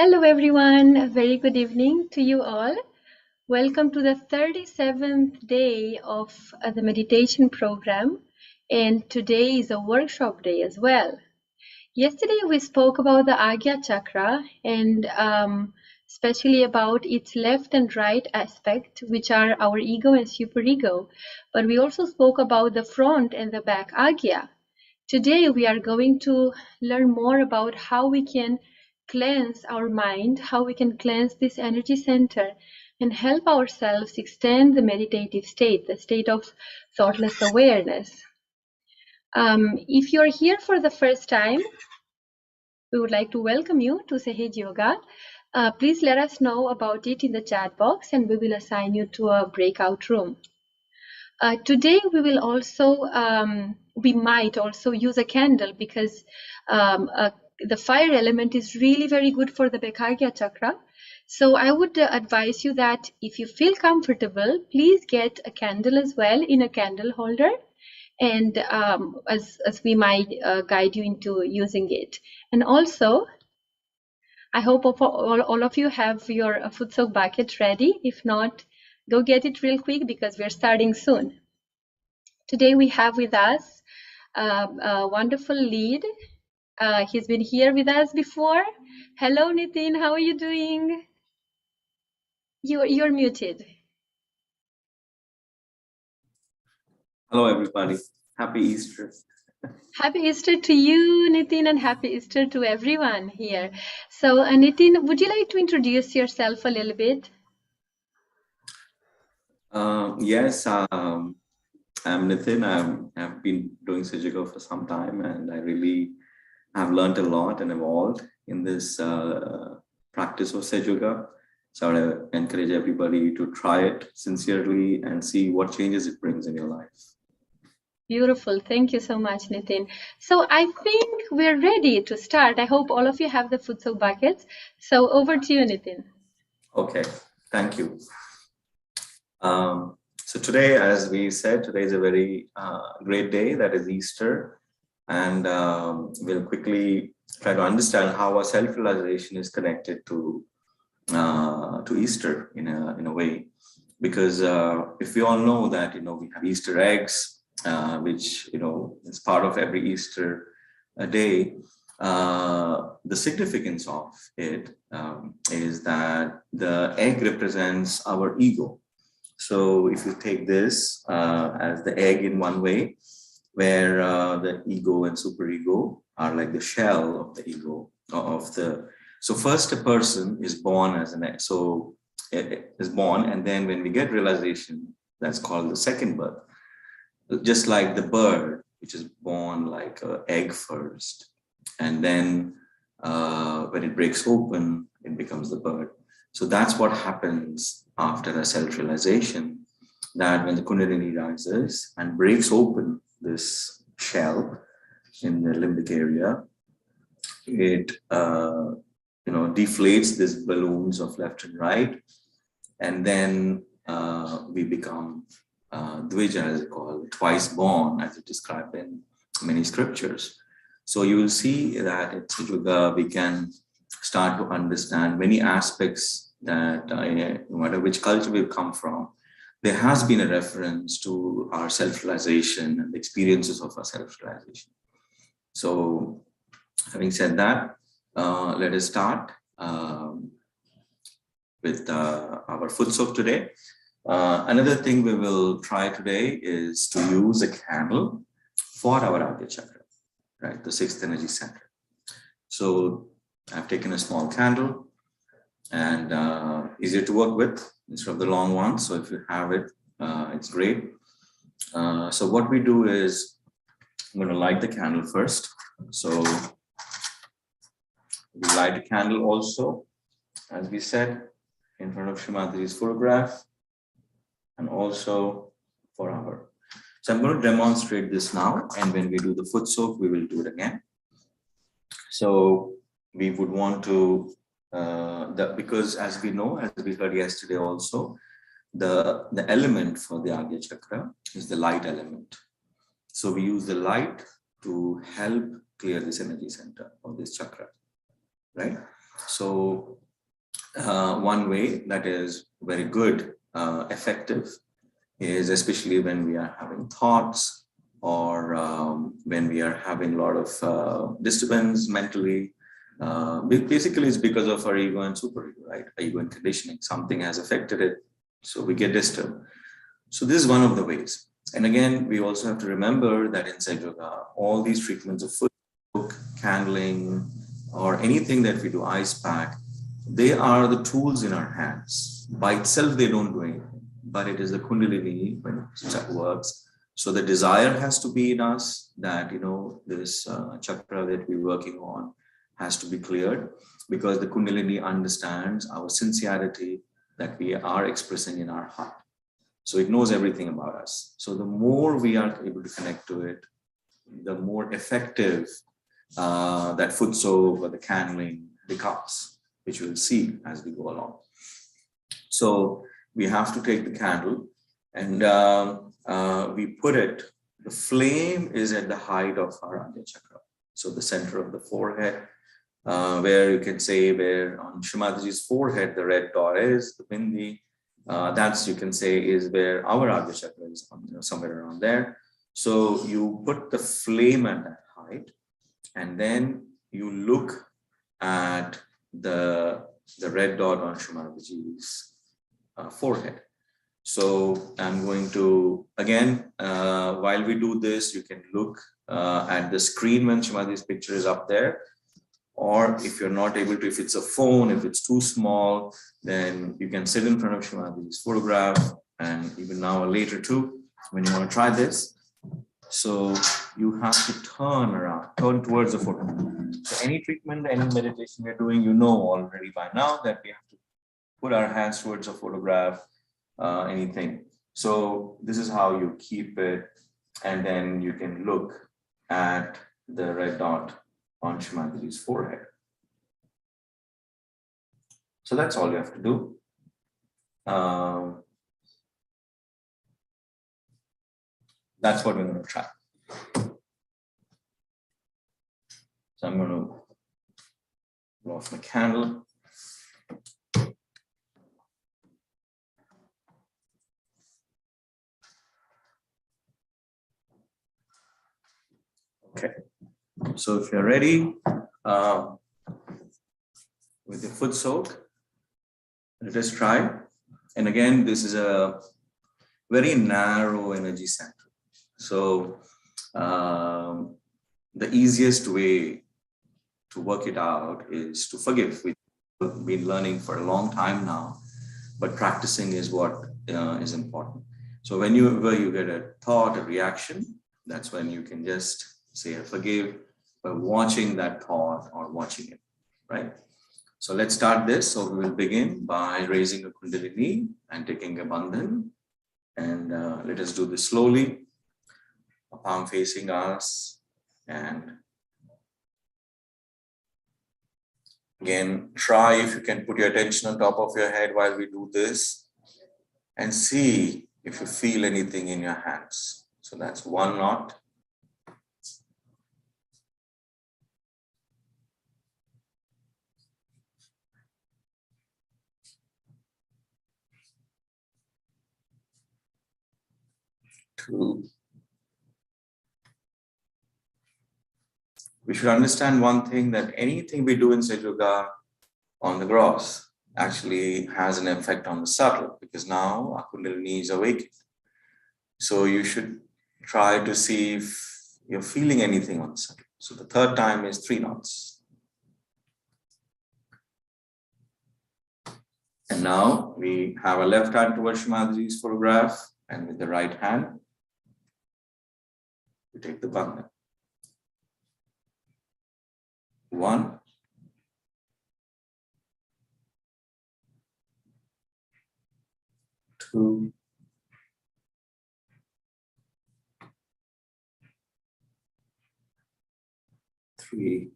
Hello everyone, a very good evening to you all. Welcome to the 37th day of the meditation program, and today is a workshop day as well. Yesterday we spoke about the Agnya Chakra and especially about its left and right aspect, which are our ego and superego, but we also spoke about the front and the back Agnya. Today we are going to learn more about how we can cleanse our mind, how we can cleanse this energy center and help ourselves extend the meditative state, the state of thoughtless awareness. If you're here for the first time, we would like to welcome you to Sahaj Yoga. Please let us know about it in the chat box and we will assign you to a breakout room. Today we will also, we might also use a candle because the fire element is really very good for the Bekagya chakra. So I would advise you that if you feel comfortable, please get a candle as well in a candle holder, and as we might guide you into using it. And also, I hope all of you have your foot soak bucket ready. If not, go get it real quick because we're starting soon. Today we have with us a wonderful lead. He's been here with us before. Hello, Nitin. How are you doing? You're muted. Hello, everybody. Happy Easter. Happy Easter to you, Nitin, and happy Easter to everyone here. So, Nitin, would you like to introduce yourself a little bit? Yes, I'm Nitin. I've been doing surgical for some time, and I really have learned a lot and evolved in this practice of Sejuga. So I would encourage everybody to try it sincerely and see what changes it brings in your life. Beautiful. Thank you so much, Nitin. So I think we're ready to start. I hope all of you have the futsal buckets. So over to you, Nitin. Okay, thank you. So today, as we said, today is a very great day, that is Easter. And we'll quickly try to understand how our self-realization is connected to Easter in a way. Because if we all know that, we have Easter eggs, which, is part of every Easter day, the significance of it is that the egg represents our ego. So if you take this as the egg in one way, where the ego and superego are like the shell of the ego so first a person is born as an egg. So it is born, and then when we get realization, that's called the second birth. Just like the bird, which is born like an egg first, and then when it breaks open, it becomes the bird. So that's what happens after a self-realization, that when the Kundalini rises and breaks open this shell in the limbic area, it deflates these balloons of left and right, and then we become Dvija, as it's called, twice born, as it described in many scriptures. So you will see that in Sajuga we can start to understand many aspects that no matter which culture we've come from, there has been a reference to our self-realization and the experiences of our self-realization. So having said that, let us start with our foot soak today. Another thing we will try today is to use a candle for our Agnya Chakra, right? The sixth energy center. So I've taken a small candle, and easier to work with instead of the long one. So if you have it, it's great. So what we do is, I'm going to light the candle first. So we light a candle also, as we said, in front of Shri Mataji's photograph, and also for our. So I'm going to demonstrate this now, and when we do the foot soak, we will do it again. So we would want to, because as we know, as we heard yesterday also, the element for the Agnya Chakra is the light element. So we use the light to help clear this energy center of this chakra, right? So one way that is very good, effective, is especially when we are having thoughts, or when we are having a lot of disturbance mentally. Basically, it's because of our ego and superego, right? Ego and conditioning. Something has affected it, so we get disturbed. So this is one of the ways. And again, we also have to remember that inside yoga, all these treatments of foot soak, candling, or anything that we do, ice pack, they are the tools in our hands. By itself, they don't do anything, but it is the Kundalini when it works. So the desire has to be in us that, this chakra that we're working on has to be cleared, because the Kundalini understands our sincerity that we are expressing in our heart. So it knows everything about us. So the more we are able to connect to it, the more effective that foot soak or the candling becomes, which we'll see as we go along. So we have to take the candle, and we put it, the flame is at the height of our Agnya Chakra. So the center of the forehead, where you can say where on Shri Mataji's forehead, the red dot is, the bindi, that's, you can say, is where our Agnya Chakra is, somewhere around there. So you put the flame at that height, and then you look at the red dot on Shri Mataji's forehead. So I'm going to, again, while we do this, you can look at the screen when Shri Mataji's picture is up there. Or if you're not able to, if it's a phone, if it's too small, then you can sit in front of Shri Mataji's photograph, and even now or later too, when you want to try this. So you have to turn around, turn towards the photo. So any treatment, any meditation we're doing, you know already by now that we have to put our hands towards a photograph, anything. So this is how you keep it, and then you can look at the red dot on Shri Mataji's forehead. So that's all you have to do. That's what we're going to try. So I'm going to blow off my candle. Okay. So if you're ready, with your foot soak, let us try. And again, this is a very narrow energy center. So the easiest way to work it out is to forgive. We've been learning for a long time now, but practicing is what is important. So whenever you get a thought, a reaction, that's when you can just say I forgive by watching that thought or watching it, right? So let's start this. So we will begin by raising a kundalini and taking a bandhan. And let us do this slowly. A palm facing us. And again, try if you can put your attention on top of your head while we do this. And see if you feel anything in your hands. So that's one knot. Two. We should understand one thing, that anything we do in Saj Yoga on the gross actually has an effect on the subtle, because now our kundalini is awakened. So you should try to see if you're feeling anything on the subtle. So the third time is 3 knots. And now we have our left hand towards Shri Mataji's photograph, and with the right hand, we take the bandhan. 1, 2, 3,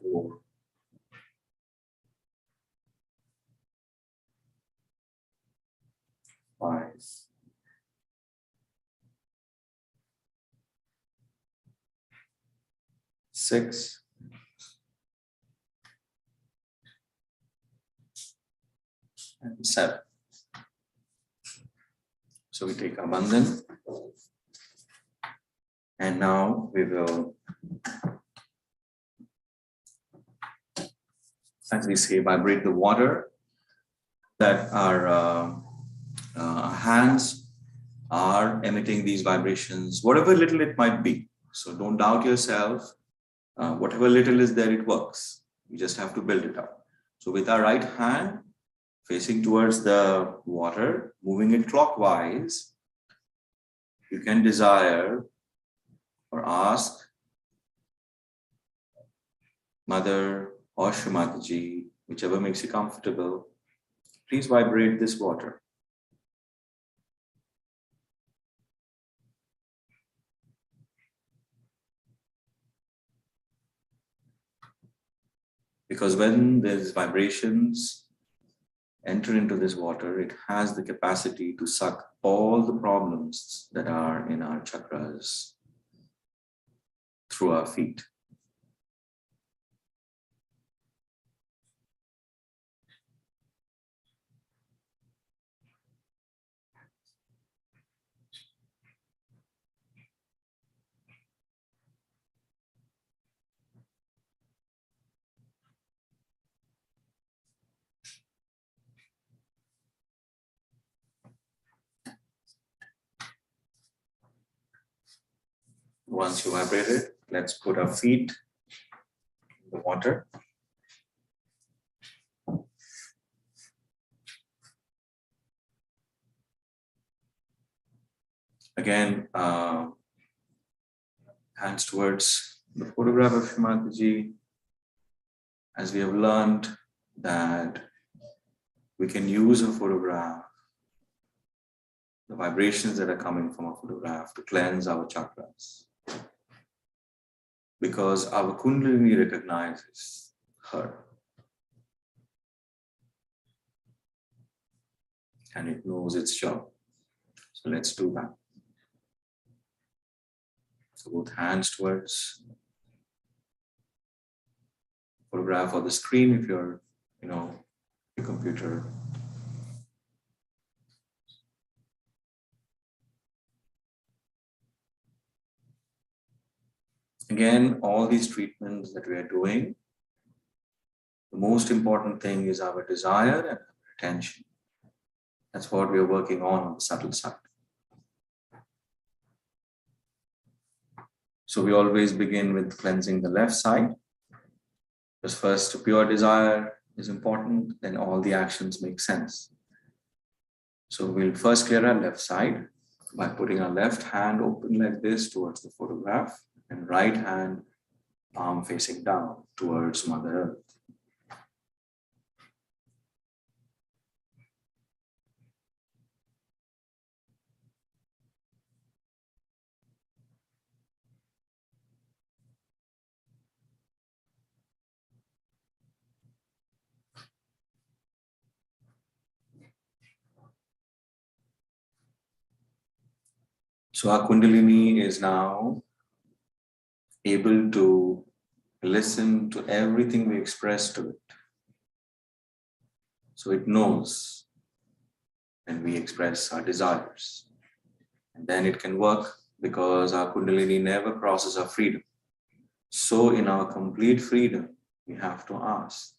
4, 5, 6, and 7. So we take our bandhan, and now we will, as we say, vibrate the water, that our hands are emitting these vibrations, whatever little it might be. So don't doubt yourself. Whatever little is there, it works. You just have to build it up. So with our right hand facing towards the water, moving it clockwise, you can desire or ask Mother or Shri Mataji, whichever makes you comfortable, please vibrate this water. Because when these vibrations enter into this water, it has the capacity to suck all the problems that are in our chakras through our feet. once you vibrated, let's put our feet in the water. Again, hands towards the photograph of Shri Mataji. As we have learned that we can use a photograph, the vibrations that are coming from a photograph, to cleanse our chakras. Because our Kundalini recognizes her. And it knows its job. So let's do that. So both hands towards photograph or the screen if you're, your computer. Again, all these treatments that we are doing, the most important thing is our desire and our attention. That's what we are working on the subtle side. So we always begin with cleansing the left side. Because first, pure desire is important, then all the actions make sense. So we'll first clear our left side by putting our left hand open like this towards the photograph and right hand palm facing down towards Mother Earth. So our Kundalini is now able to listen to everything we express to it. So it knows when we express our desires. And then it can work because our Kundalini never crosses our freedom. So in our complete freedom, we have to ask,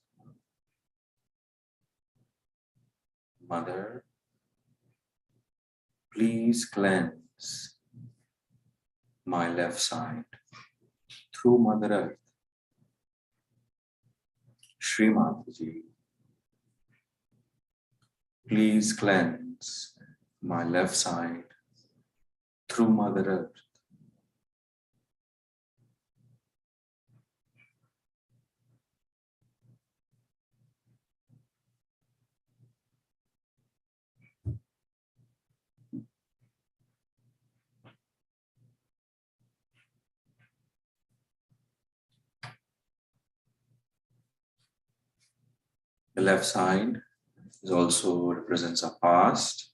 Mother, please cleanse my left side through Mother Earth. Shri Mataji, please cleanse my left side through Mother Earth. The left side is also represents our past.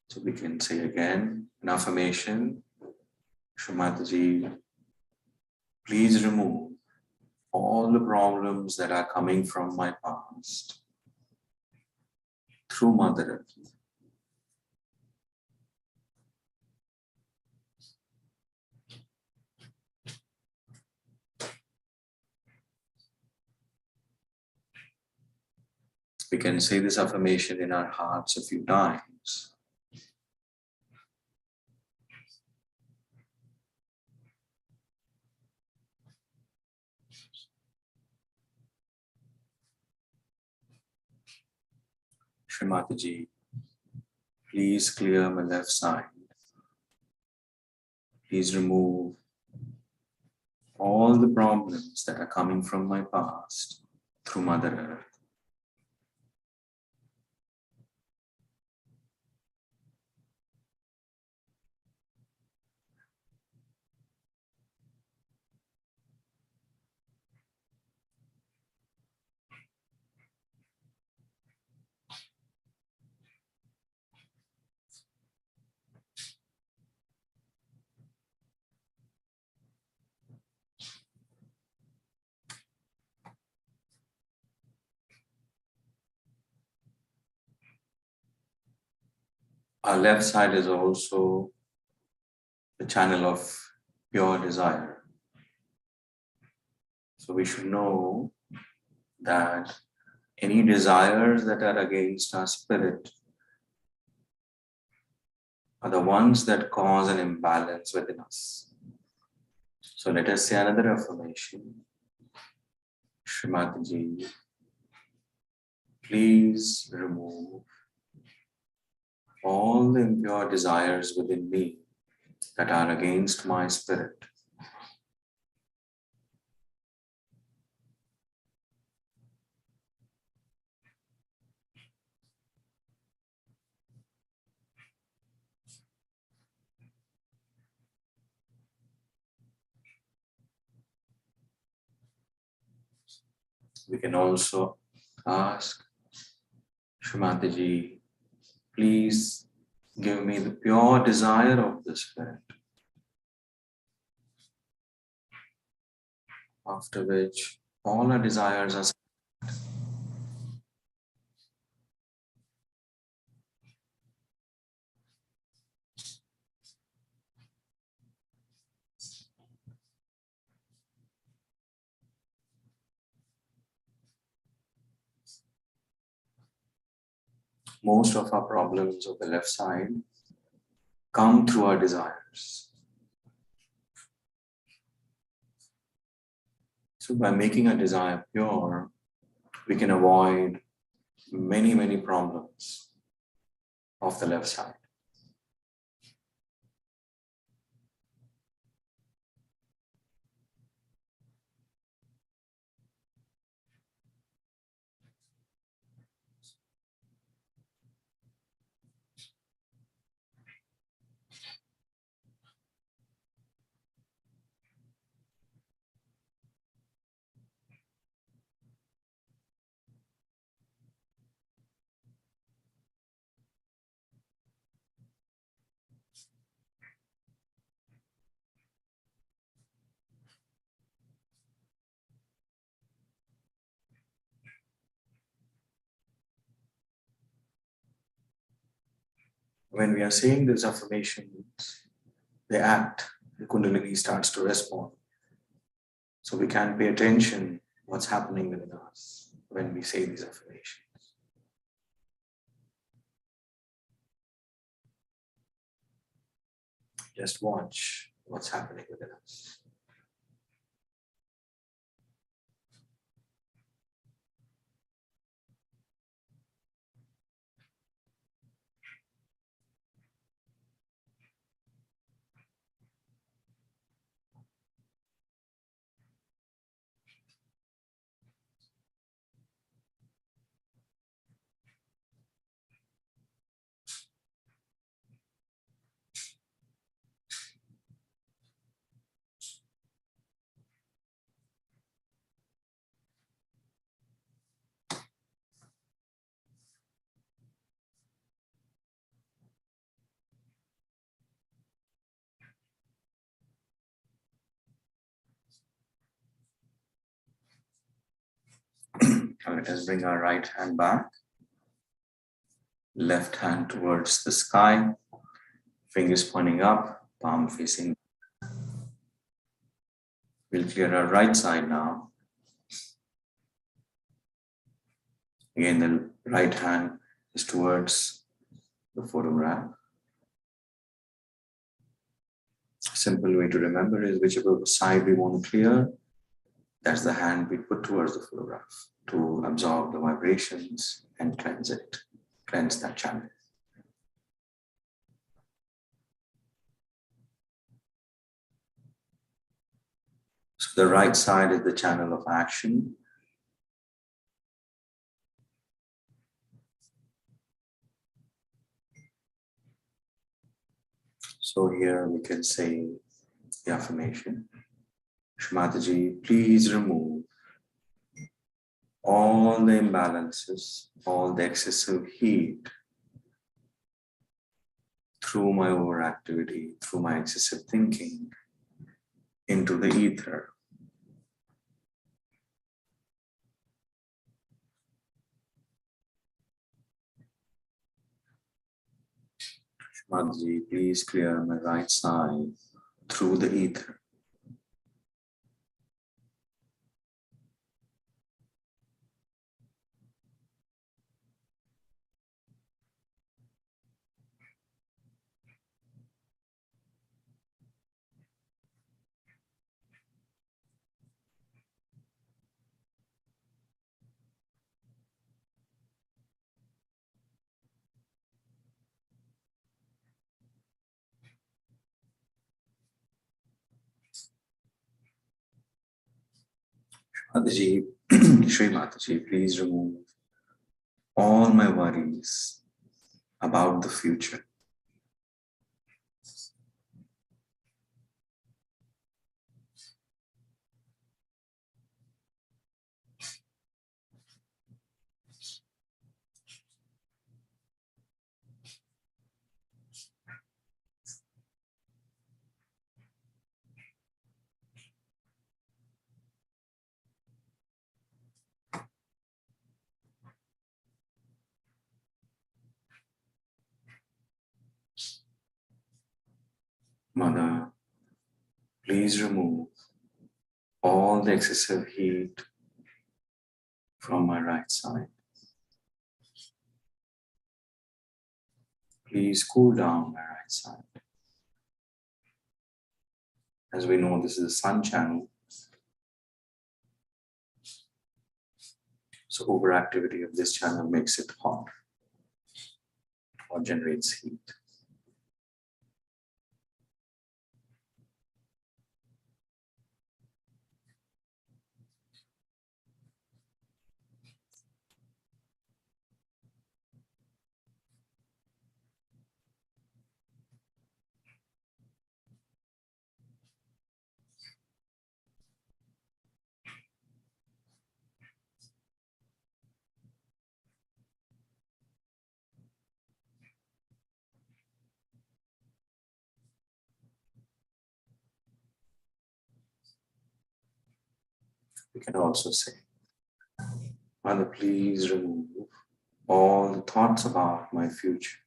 So we can say again an affirmation. Shri Mataji, please remove all the problems that are coming from my past through Mother Earth. We can say this affirmation in our hearts a few times. Shri Mataji, please clear my left side. Please remove all the problems that are coming from my past through Mother Earth. Our left side is also the channel of pure desire. So we should know that any desires that are against our spirit are the ones that cause an imbalance within us. So let us say another affirmation. Shri Mataji, please remove all the impure desires within me that are against my spirit. We can also ask, Shri Mataji, please give me the pure desire of the spirit, after which all our desires are. Most of our problems of the left side come through our desires. So by making a desire pure, we can avoid many problems of the left side. When we are saying these affirmations, they act, the Kundalini starts to respond. So we can pay attention what's happening within us when we say these affirmations. Just watch what's happening within us. Now let us bring our right hand back, left hand towards the sky, fingers pointing up, palm facing. We'll clear our right side now. Again, the right hand is towards the photograph. A simple way to remember is whichever side we want to clear, that's the hand we put towards the photograph to absorb the vibrations and cleanse it, cleanse that channel. So the right side is the channel of action. So here we can say the affirmation. Shri Mataji, please remove all the imbalances, all the excessive heat through my overactivity, through my excessive thinking into the ether. Shri Mataji, please clear my right side through the ether. Mataji, Shri Mataji, please remove all my worries about the future. Mother, please remove all the excessive heat from my right side. Please cool down my right side. As we know, this is a sun channel, so overactivity of this channel makes it hot or generates heat. We can also say, Mother, please remove all the thoughts about my future.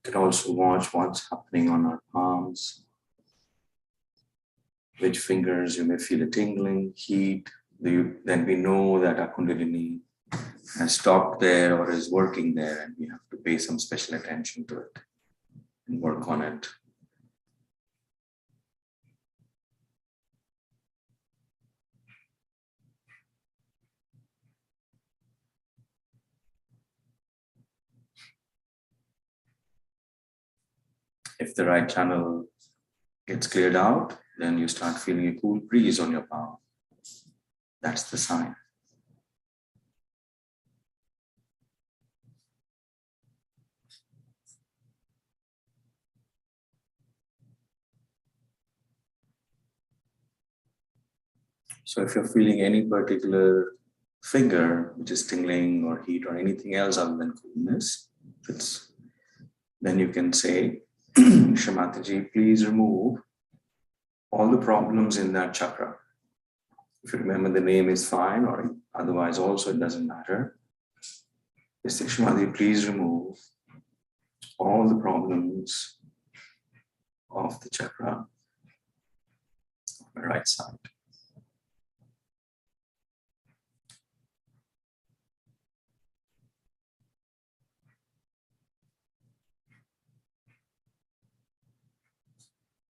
We can also watch what's happening on our palms, which fingers you may feel a tingling, heat. Then we know that our Kundalini has stopped there or is working there, and we have to pay some special attention to it and work on it. If the right channel gets cleared out, then you start feeling a cool breeze on your palm. That's the sign. So if you're feeling any particular finger which is tingling or heat or anything else other than coolness, then you can say, Shri Mataji, please remove all the problems in that chakra. If you remember the name is fine, or otherwise also it doesn't matter. Just say, Shri Mataji, please remove all the problems of the chakra on the right side.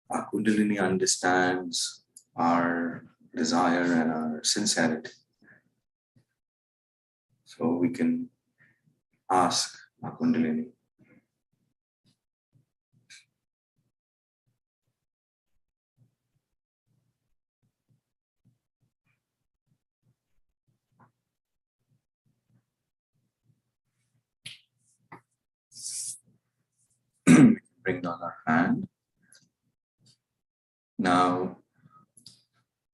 Our Kundalini understands our desire and our sincerity. So we can ask our Kundalini, bring down our hand. Now,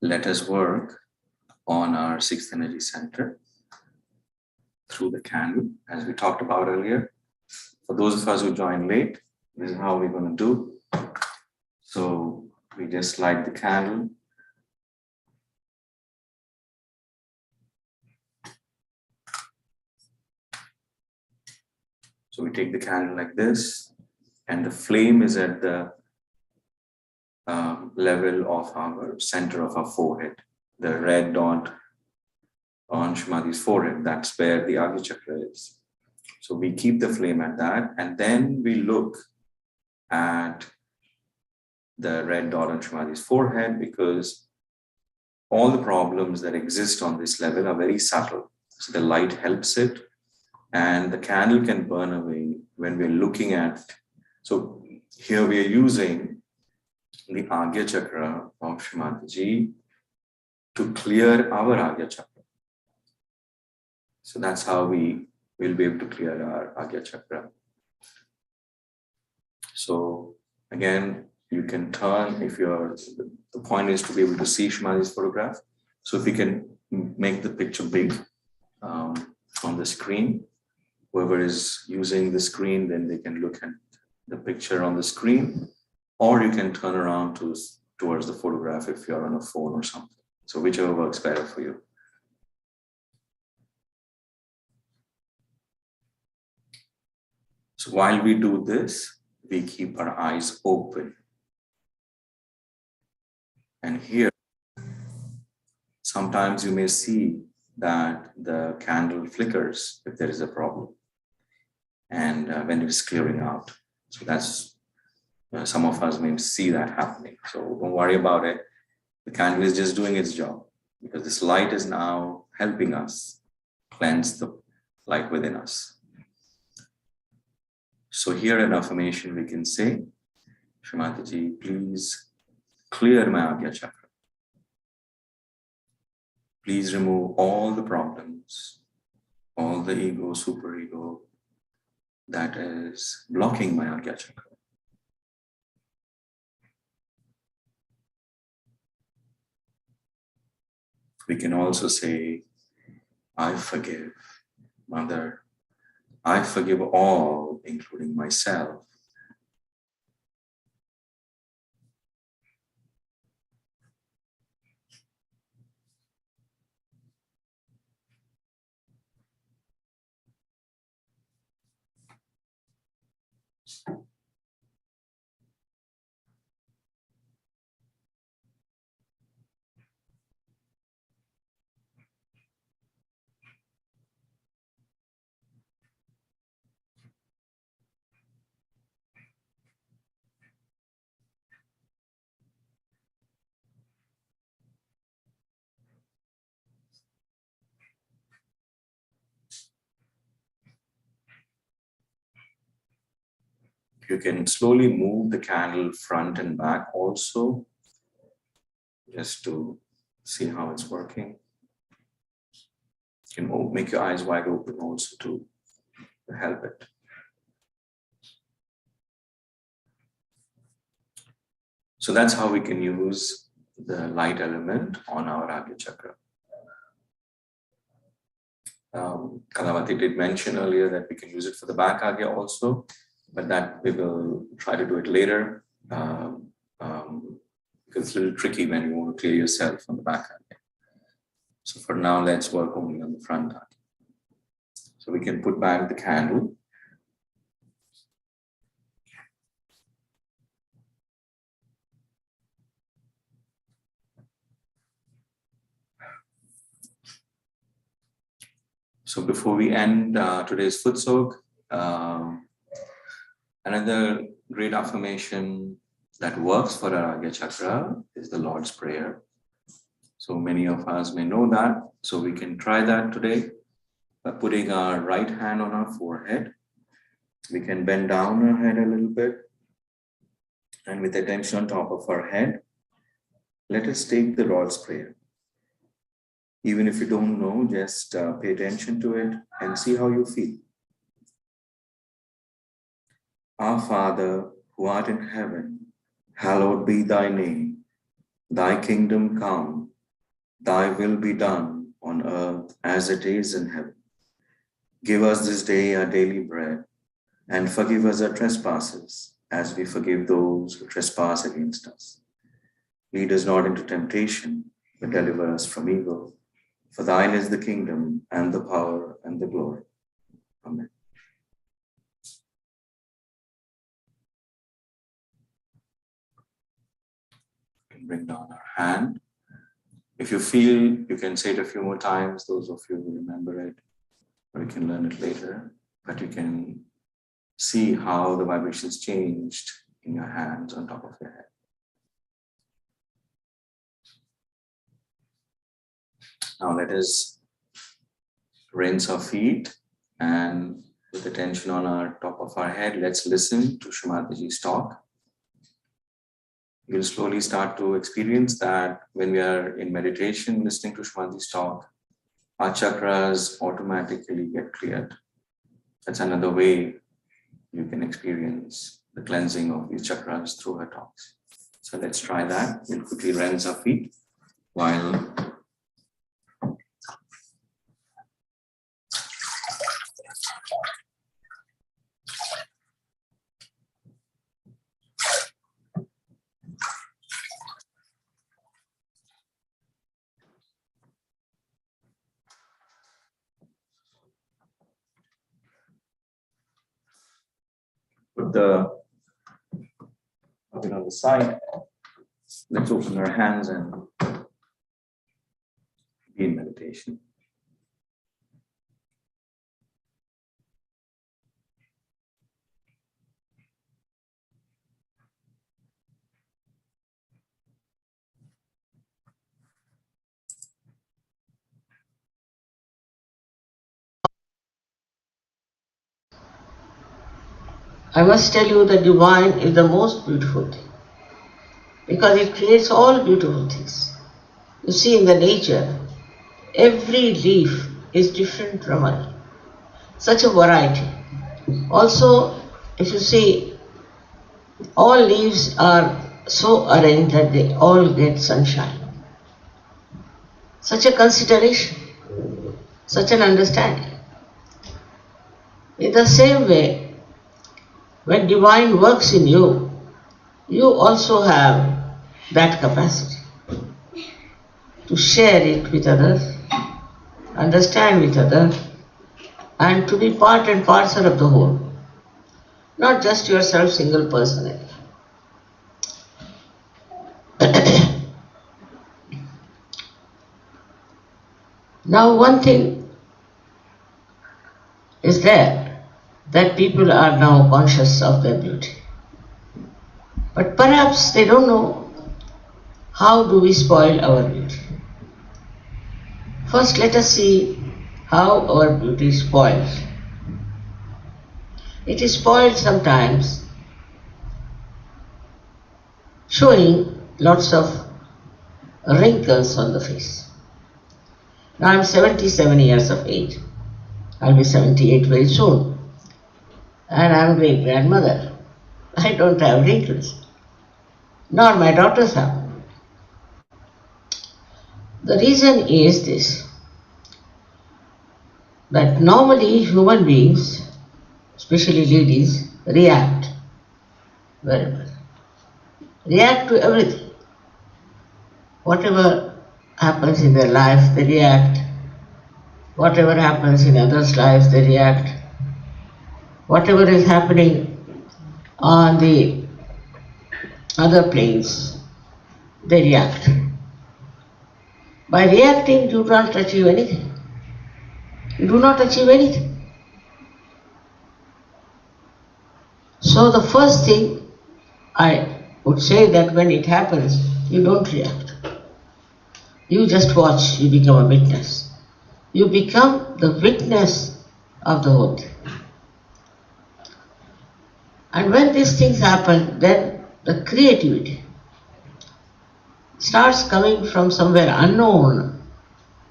let us work on our sixth energy center through the candle, as we talked about earlier. For those of us who joined late, this is how we're going to do. So we just light the candle So we take the candle like this, and the flame is at the level of our center of our forehead, the red dot on Shri Mataji's forehead. That's where the Agnya Chakra is. So we keep the flame at that, and then we look at the red dot on Shri Mataji's forehead, because all the problems that exist on this level are very subtle. So the light helps it, and the candle can burn away when we're looking at. So here we are using the Agnya Chakra of Shri Mataji to clear our Agnya Chakra. So that's how we will be able to clear our Agnya Chakra. So again, you can turn if you're, the point is to be able to see Shri Mataji's photograph. So if we can make the picture big on the screen, whoever is using the screen, then they can look at the picture on the screen, or you can turn around towards the photograph if you're on a phone or something. So whichever works better for you. So while we do this, we keep our eyes open. And here, sometimes you may see that the candle flickers if there is a problem, and when it is clearing out. So that's, some of us may see that happening. So don't worry about it. The candle is just doing its job, because this light is now helping us cleanse the light within us. So here an affirmation we can say, Shri Mataji, please clear my Agnya Chakra. Please remove all the problems, all the ego, superego that is blocking my Agnya Chakra. We can also say, I forgive, Mother. I forgive all, including myself. You can slowly move the candle front and back also, just to see how it's working. You can make your eyes wide open also to help it. So that's how we can use the light element on our Agnya Chakra. Kalawati did mention earlier that we can use it for the back Agnya also, but that we will try to do it later. Because it's a little tricky when you want to clear yourself on the back Agnya. So for now, let's work only on the front Agnya. So we can put back the candle. So before we end today's foot soak, another great affirmation that works for our Agnya Chakra is the Lord's Prayer. So many of us may know that. So we can try that today by putting our right hand on our forehead. We can bend down our head a little bit. And with attention on top of our head, let us take the Lord's Prayer. Even if you don't know, just pay attention to it and see how you feel. Our Father, who art in heaven, hallowed be thy name. Thy kingdom come, thy will be done on earth as it is in heaven. Give us this day our daily bread, and forgive us our trespasses, as we forgive those who trespass against us. Lead us not into temptation, but deliver us from evil. For thine is the kingdom, and the power, and the glory. Amen. can bring down our hand. If you feel, you can say it a few more times, those of you who remember it, or you can learn it later, but you can see how the vibrations changed in your hands on top of your head. Now let us rinse our feet, and with the tension on our top of our head, let's listen to Shri Mataji's talk. You'll slowly start to experience that when we are in meditation, listening to Shri Mataji's talk, our chakras automatically get cleared. That's another way you can experience the cleansing of these chakras through her talks. So let's try that. We'll quickly rinse our feet while put the puppet on the side. Let's open our hands and be in meditation. I must tell you that divine is the most beautiful thing because it creates all beautiful things. You see, in the nature, every leaf is different from other. Such a variety. Also, if you see, all leaves are so arranged that they all get sunshine. Such a consideration, such an understanding. In the same way, when divine works in you, you also have that capacity to share it with others, understand with others, and to be part and parcel of the whole, not just yourself, single personality. Now, one thing is there that people are now conscious of their beauty. But perhaps they don't know how do we spoil our beauty. First, let us see how our beauty is spoiled. It is spoiled sometimes showing lots of wrinkles on the face. Now I'm 77 years of age. I'll be 78 very soon. And I'm great-grandmother. I don't have wrinkles, nor my daughters have. The reason is this, that normally human beings, especially ladies, react very well. React to everything. Whatever happens in their life, they react. Whatever happens in others' lives, they react. Whatever is happening on the other planes, they react. By reacting, you do not achieve anything. You do not achieve anything. So the first thing I would say that when it happens, you don't react. You just watch, you become a witness. You become the witness of the whole thing. And when these things happen, then the creativity starts coming from somewhere unknown,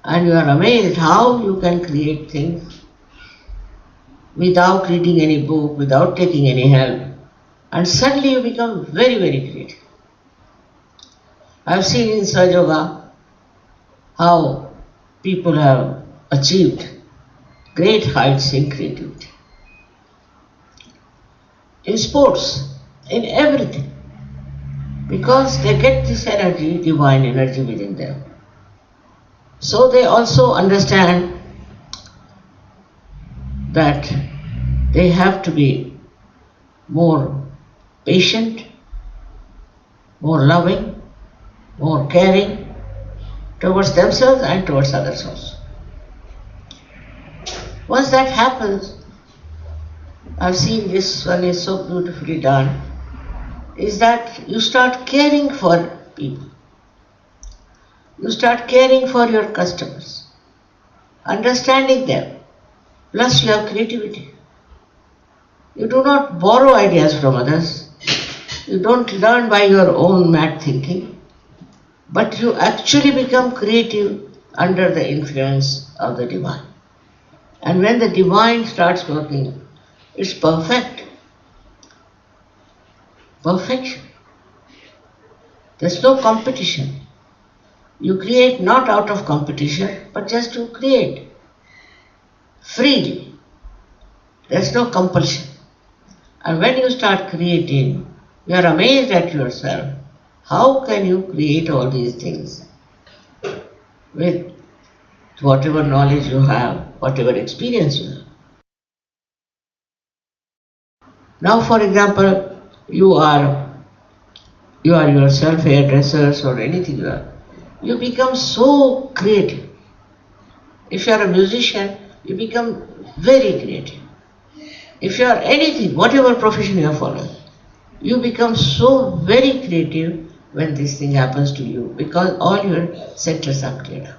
and you are amazed how you can create things without reading any book, without taking any help, and suddenly you become very, very creative. I have seen in Sahaja Yoga how people have achieved great heights in creativity. In sports, in everything, because they get this energy, divine energy within them. So they also understand that they have to be more patient, more loving, more caring towards themselves and towards others also. Once that happens, I've seen this one is so beautifully done, is that you start caring for people. You start caring for your customers, understanding them, plus you have creativity. You do not borrow ideas from others. You don't learn by your own mad thinking, but you actually become creative under the influence of the divine. And when the divine starts working, it's perfect. Perfection. There's no competition. You create not out of competition, but just to create freely. There's no compulsion. And when you start creating, you are amazed at yourself. How can you create all these things with whatever knowledge you have, whatever experience you have? Now, for example, you are yourself hairdressers or anything you are. You become so creative. If you are a musician, you become very creative. If you are anything, whatever profession you are following, you become so very creative when this thing happens to you because all your centers are cleared up.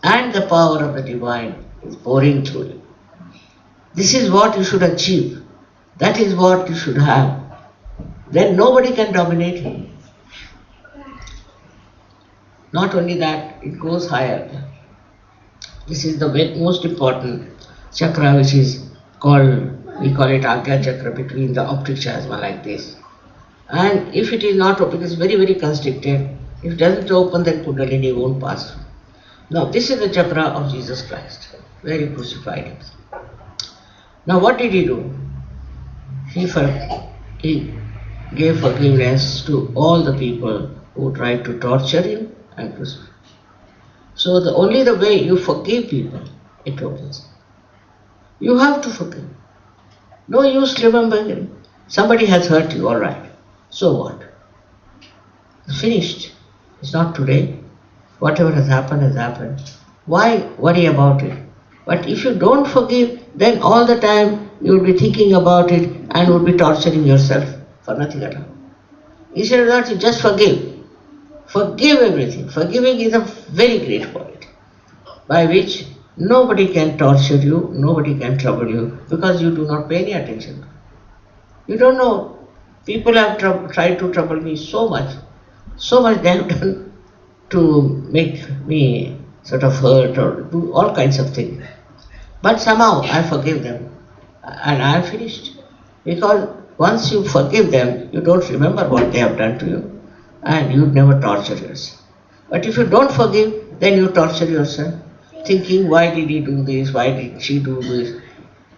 And the power of the divine is pouring through you. This is what you should achieve. That is what you should have. Then nobody can dominate you. Not only that, it goes higher. This is the most important chakra, which is called, we call it Agnya chakra, between the optic chiasma like this. And if it is not open, it is very, very constricted. If it doesn't open, then Kundalini won't pass through. Now, this is the chakra of Jesus Christ, where he crucified himself. Now, what did he do? He gave forgiveness to all the people who tried to torture him and crucify him. So, only the way you forgive people, it opens. You have to forgive. No use remembering. Somebody has hurt you, all right. So what? It's finished. It's not today. Whatever has happened has happened. Why worry about it? But if you don't forgive, then all the time you will be thinking about it and will be torturing yourself for nothing at all. Instead of that, you just forgive. Forgive everything. Forgiving is a very great quality by which nobody can torture you, nobody can trouble you because you do not pay any attention. You don't know. People have tried to trouble me so much they have done to make me sort of hurt or do all kinds of things. But somehow I forgive them and I am finished. Because once you forgive them, you don't remember what they have done to you and you never torture yourself. But if you don't forgive, then you torture yourself, thinking, why did he do this? Why did she do this?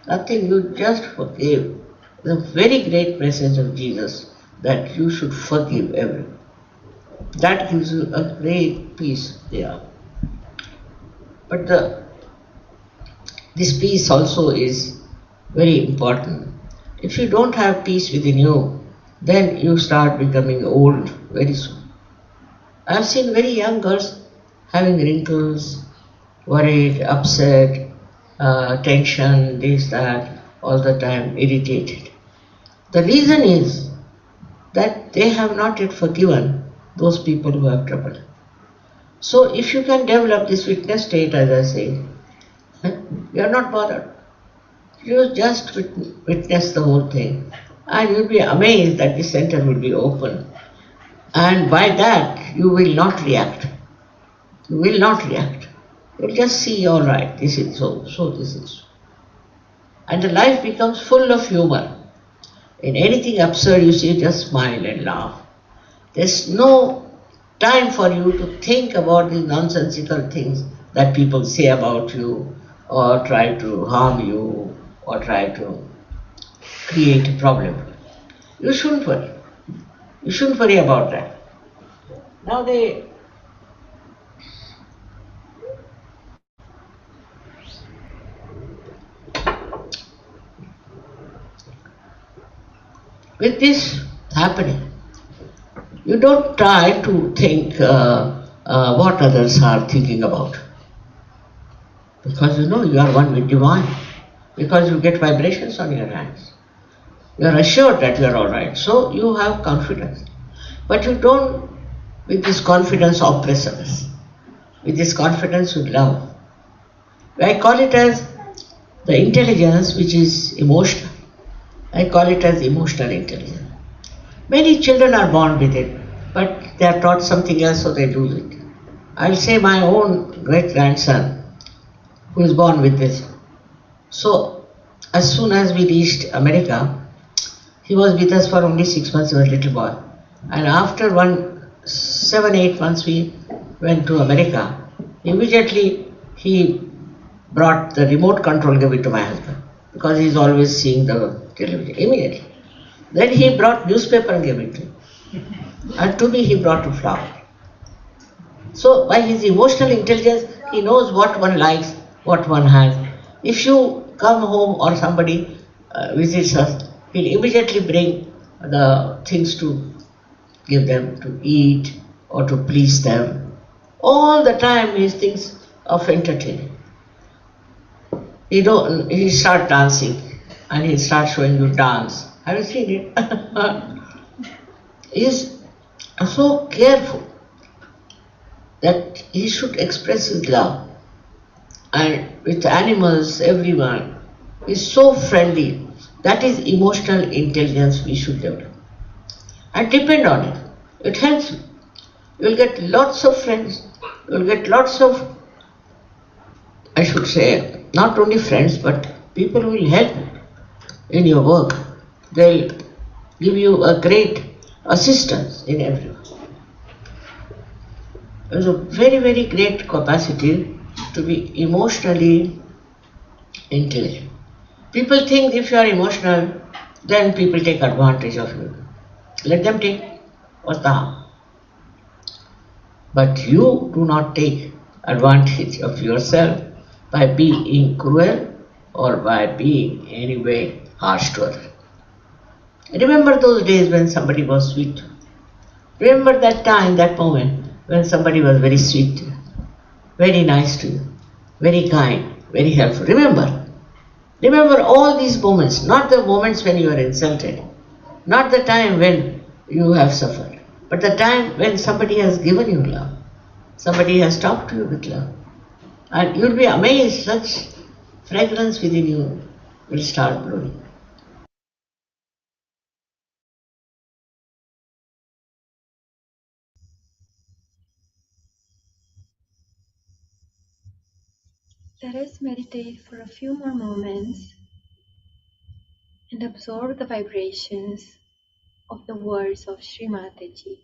Nothing, you just forgive. The very great message of Jesus that you should forgive everyone. That gives you a great peace there. But this peace also is very important. If you don't have peace within you, then you start becoming old very soon. I have seen very young girls having wrinkles, worried, upset, tension, this, that, all the time, irritated. The reason is that they have not yet forgiven those people who have troubled. So if you can develop this witness state, as I say, you are not bothered. You just witness the whole thing and you'll be amazed that the center will be open. And by that, you will not react. You will not react. You'll just see, all right, this is so, so this is so. And the life becomes full of humor. In anything absurd, you see, just smile and laugh. There's no time for you to think about these nonsensical things that people say about you or try to harm you or try to create a problem. You shouldn't worry. You shouldn't worry about that. Now with this happening, You don't try to think what others are thinking about, because you know you are one with divine, because you get vibrations on your hands. You are assured that you are alright, so you have confidence. But you don't, with this confidence, oppress others. With this confidence, you love. I call it as the intelligence which is emotional. I call it as emotional intelligence. Many children are born with it, but they are taught something else, so they lose it. I'll say my own great grandson, who is born with this. So, as soon as we reached America, he was with us for only 6 months, he was a little boy. And after 7, 8 months, we went to America. Immediately, he brought the remote control, gave it to my husband, because he's always seeing the television. Immediately. Then he brought newspaper and gave it to me. And to me, he brought a flower. So, by his emotional intelligence, he knows what one likes, what one has. If you come home or somebody visits us, he'll immediately bring the things to give them to eat or to please them. All the time, he thinks of entertaining. He start dancing and he start showing you dance. Have you seen it? He's so careful that he should express his love. And with animals, everyone is so friendly. That is emotional intelligence we should develop. And depend on it. It helps you. You'll get lots of friends. You'll get lots of, I should say, not only friends, but people who will help you in your work. They'll give you a great assistance in everyone. There's a very, very great capacity to be emotionally intelligent. People think if you are emotional, then people take advantage of you. Let them take. What's the harm? But you do not take advantage of yourself by being cruel or by being in any way harsh to others. Remember those days when somebody was sweet. Remember that time, that moment when somebody was very sweet to you, very nice to you, very kind, very helpful. Remember. Remember all these moments, not the moments when you are insulted, not the time when you have suffered, but the time when somebody has given you love, somebody has talked to you with love. And you'll be amazed, such fragrance within you will start blowing. Let us meditate for a few more moments and absorb the vibrations of the words of Shri Mataji.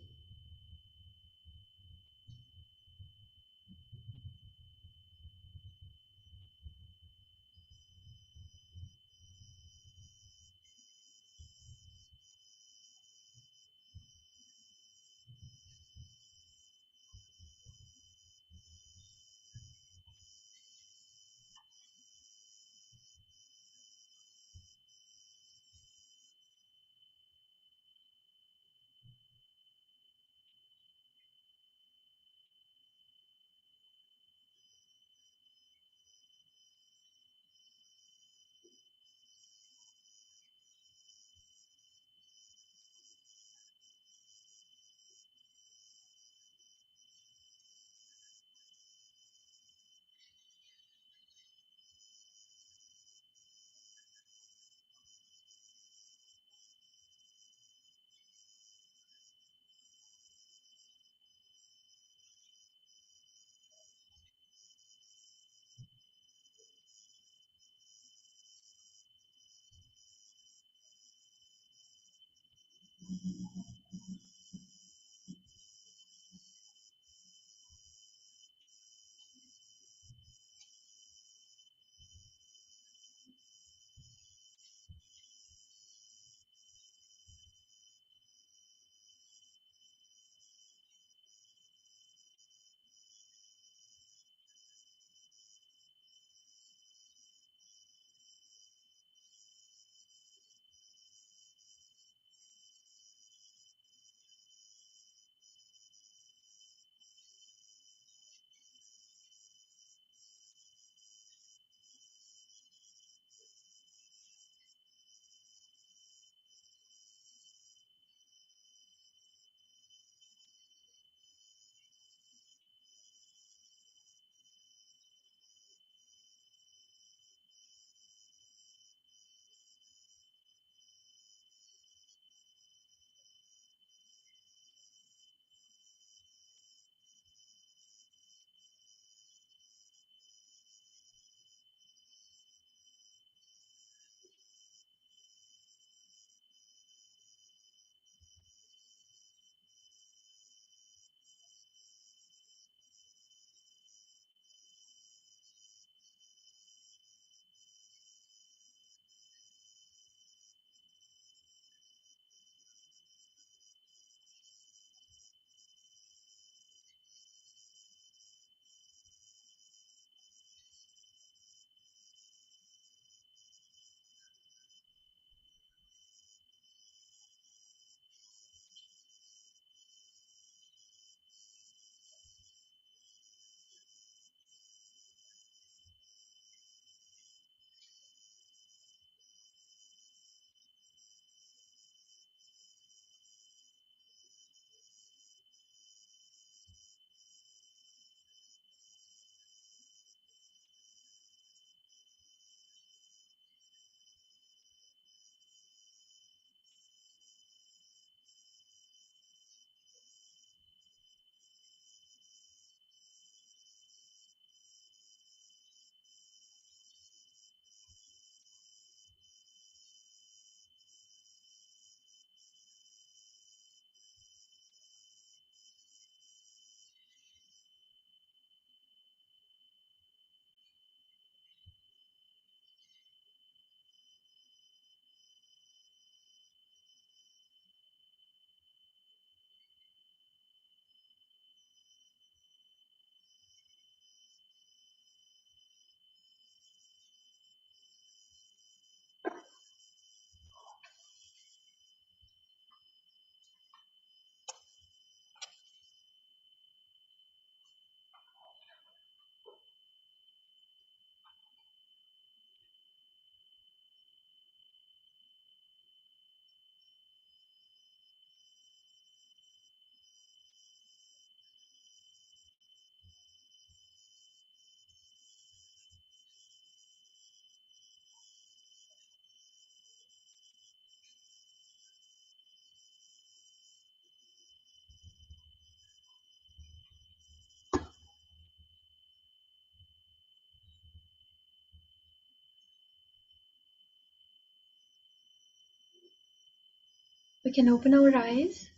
We can open our eyes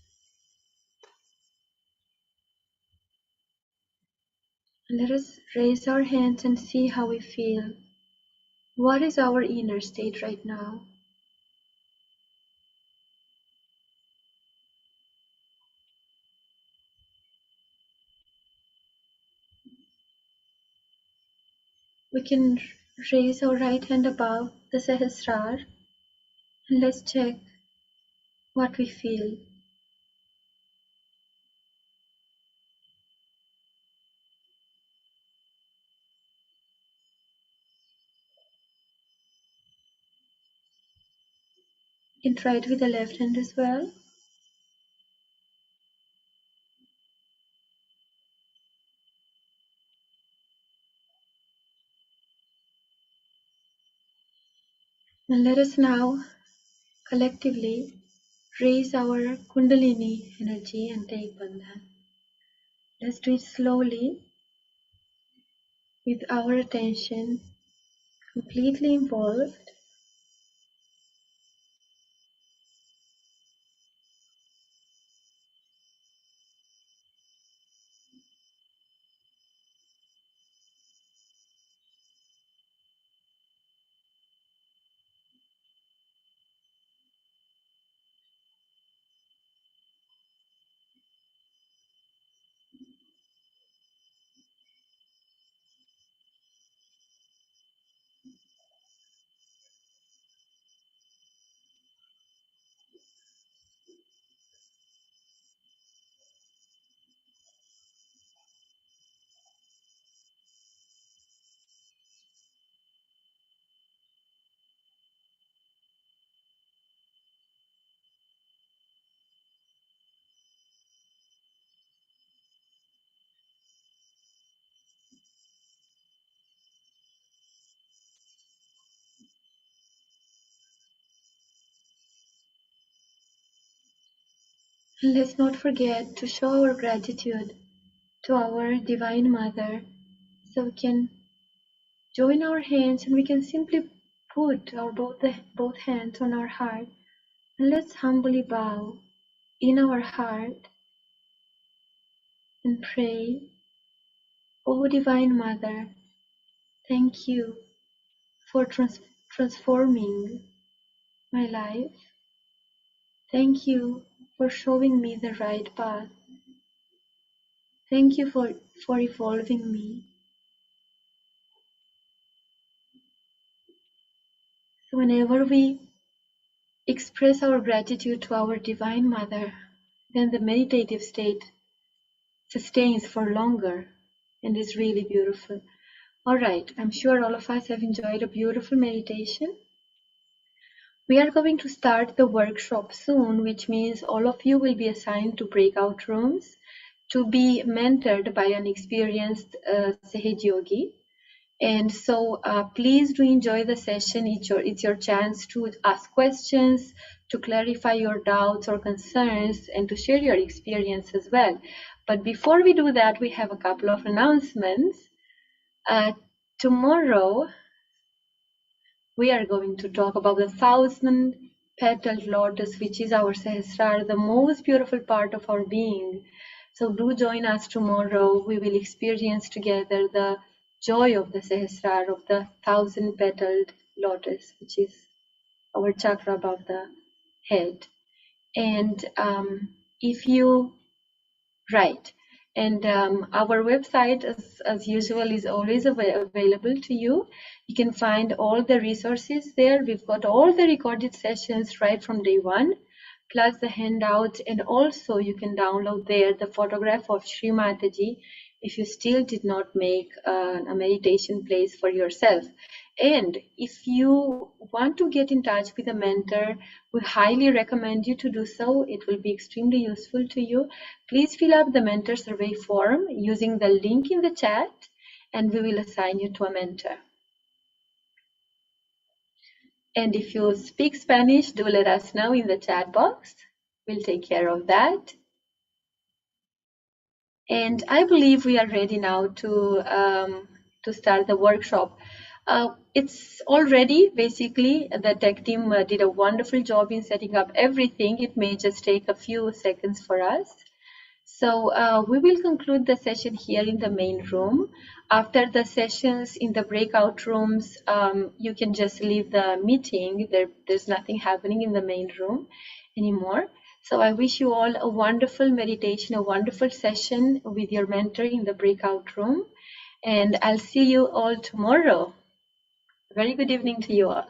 and let us raise our hands and see how we feel. What is our inner state right now? We can raise our right hand above the Sahasrara and let's check what we feel. You can try it with the left hand as well. And let us now collectively raise our Kundalini energy and take Bandhan. Let's do it slowly with our attention completely involved. And let's not forget to show our gratitude to our Divine Mother. So we can join our hands and we can simply put our both hands on our heart and let's humbly bow in our heart and pray. Oh Divine Mother, thank you for transforming my life. Thank you for showing me the right path. Thank you for evolving me. So whenever we express our gratitude to our Divine Mother, then the meditative state sustains for longer and is really beautiful. All right, I'm sure all of us have enjoyed a beautiful meditation. We are going to start the workshop soon, which means all of you will be assigned to breakout rooms to be mentored by an experienced Sahaj Yogi. And so please do enjoy the session. It's your chance to ask questions, to clarify your doubts or concerns, and to share your experience as well. But before we do that, we have a couple of announcements. Tomorrow, we are going to talk about the 1,000-petaled lotus, which is our Sahasrara, the most beautiful part of our being. So do join us tomorrow. We will experience together the joy of the Sahasrara, of the 1,000-petaled lotus, which is our chakra above the head. And if you Right. And our website, as usual, is always available to you. You can find all the resources there. We've got all the recorded sessions right from day one, plus the handout. And also you can download there the photograph of Shri Mataji if you still did not make a meditation place for yourself. And if you want to get in touch with a mentor, we highly recommend you to do so. It will be extremely useful to you. Please fill up the mentor survey form using the link in the chat, and we will assign you to a mentor. And if you speak Spanish, do let us know in the chat box. We'll take care of that. And I believe we are ready now to start the workshop. It's all ready. Basically, the tech team did a wonderful job in setting up everything. It may just take a few seconds for us. So we will conclude the session here in the main room. After the sessions in the breakout rooms, you can just leave the meeting. There's nothing happening in the main room anymore. So I wish you all a wonderful meditation, a wonderful session with your mentor in the breakout room. And I'll see you all tomorrow. Very good evening to you all.